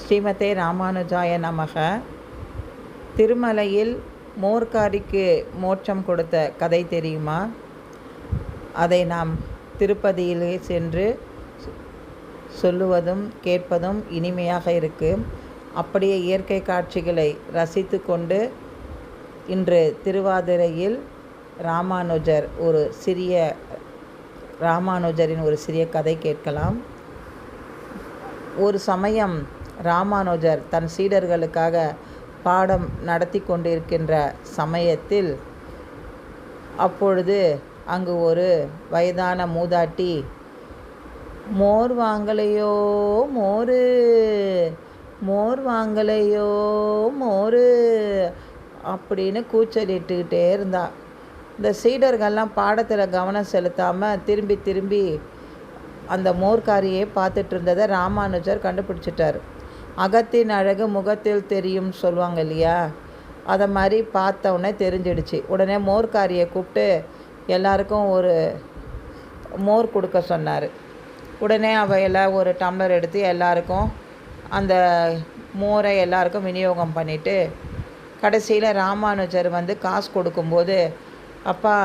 ஸ்ரீமதே ராமானுஜாய நமக. திருமலையில் மோர்காரிக்கு மோட்சம் கொடுத்த கதை தெரியுமா? அதை நாம் திருப்பதியிலே சென்று சொல்லுவதும் கேட்பதும் இனிமையாக இருக்குது. அப்படியே இயற்கை காட்சிகளை ரசித்து கொண்டு இன்று திருவாதிரையில் ராமானுஜரின் ஒரு சிறிய கதை கேட்கலாம். ஒரு சமயம் ராமானுஜர் தன் சீடர்களுக்காக பாடம் நடத்தி கொண்டிருக்கின்ற சமயத்தில் அப்பொழுது அங்கு ஒரு வயதான மூதாட்டி, மோர் வாங்கலையோ மோர், மோர் வாங்கலையோ மோர் அப்படின்னு கூச்சலிட்டுக்கிட்டே இருந்தா. இந்த சீடர்கள்லாம் பாடத்தில் கவனம் செலுத்தாமல் திரும்பி திரும்பி அந்த மோர்காரியை பார்த்துட்டு இருந்ததை ராமானுஜர் கண்டுபிடிச்சிட்டார். அகத்தின் அழகு முகத்தில் தெரியும் சொல்லுவாங்க இல்லையா, அதை மாதிரி பார்த்தவுடனே தெரிஞ்சிடுச்சு. உடனே மோர்காரியை கூப்பிட்டு எல்லாருக்கும் ஒரு மோர் கொடுக்க சொன்னார். உடனே அவையெல்லாம் ஒரு டம்ளர் எடுத்து எல்லாருக்கும் அந்த மோரை எல்லாருக்கும் விநியோகம் பண்ணிவிட்டு கடைசியில் ராமானுஜர் காசு கொடுக்கும்போது, அப்பா,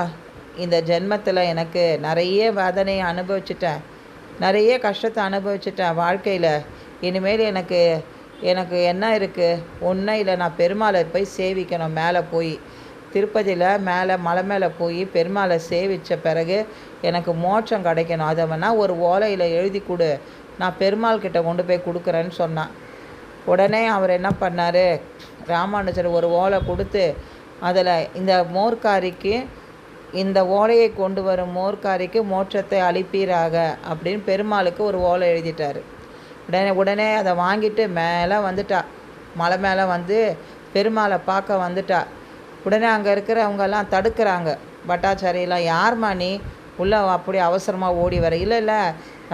இந்த ஜென்மத்தில் எனக்கு நிறைய வேதனையை அனுபவிச்சிட்டேன், நிறைய கஷ்டத்தை அனுபவிச்சிட்டேன் வாழ்க்கையில். இனிமேல் எனக்கு என்ன இருக்குது? ஒன்றும் இல்லை, நான் பெருமாளை போய் சேவிக்கணும். மேலே போய் திருப்பதியில் மலை மேலே போய் பெருமாளை சேவித்த பிறகு எனக்கு மோட்சம் கிடைக்கணும். அதை வேணால் ஒரு ஓலையில் எழுதி கொடு, நான் பெருமாள் கிட்ட கொண்டு போய் கொடுக்குறேன்னு சொன்னான். உடனே அவர் என்ன பண்ணார், ராமானுஜர் ஒரு ஓலை கொடுத்து அதில் இந்த மோர்காரிக்கு, இந்த ஓலையை கொண்டு வரும் மோர்காரிக்கு மோட்சத்தை அளிப்பீராக அப்படின்னு பெருமாளுக்கு ஒரு ஓலை எழுதிட்டார். உடனே அதை வாங்கிட்டு மேலே வந்துட்டா, மலை மேலே பெருமாளை பார்க்க வந்துட்டா. உடனே அங்கே இருக்கிறவங்கெல்லாம் தடுக்கிறாங்க. பட்டாச்சாரியெல்லாம், யார்மா நீ உள்ளே அப்படி அவசரமாக ஓடி வர? இல்லை,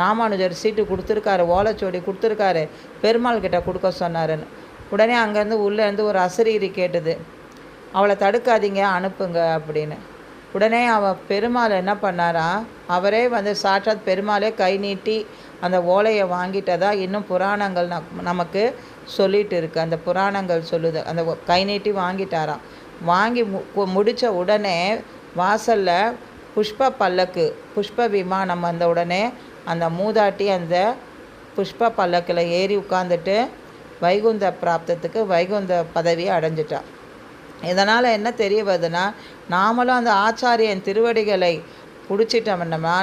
ராமானுஜர் சீட்டு கொடுத்துருக்காரு, ஓலைச்சோடி கொடுத்துருக்காரு, பெருமாள் கிட்ட கொடுக்க சொன்னாருன்னு. உடனே அங்கேருந்து உள்ளேருந்து ஒரு அசரீரி கேட்டுது, அவளை தடுக்காதீங்க, அனுப்புங்க அப்படின்னு. உடனே பெருமாள் என்ன பண்ணாரா, அவரே சாட்சாத் பெருமாளே கை நீட்டி அந்த ஓலையை வாங்கிட்டதா இன்னும் புராணங்கள் நமக்கு சொல்லிட்டு இருக்கு. அந்த புராணங்கள் சொல்லுது, அந்த கை நீட்டி வாங்கிட்டாராம். வாங்கி முடித்த உடனே வாசலில் புஷ்ப விமானம் வந்த உடனே அந்த மூதாட்டி அந்த புஷ்ப பல்லக்கில் ஏறி உட்காந்துட்டு வைகுந்த பிராப்தத்துக்கு வைகுந்த பதவியை அடைஞ்சிட்டா. இதனால் என்ன தெரிய வருதுன்னா, நாமளும் அந்த ஆச்சாரியன் திருவடிகளை பிடிச்சிட்டோம்னா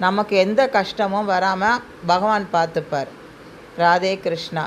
நமக்கு எந்த கஷ்டமும் வராமல் பகவான் பார்த்துப்பார். ராதே கிருஷ்ணா.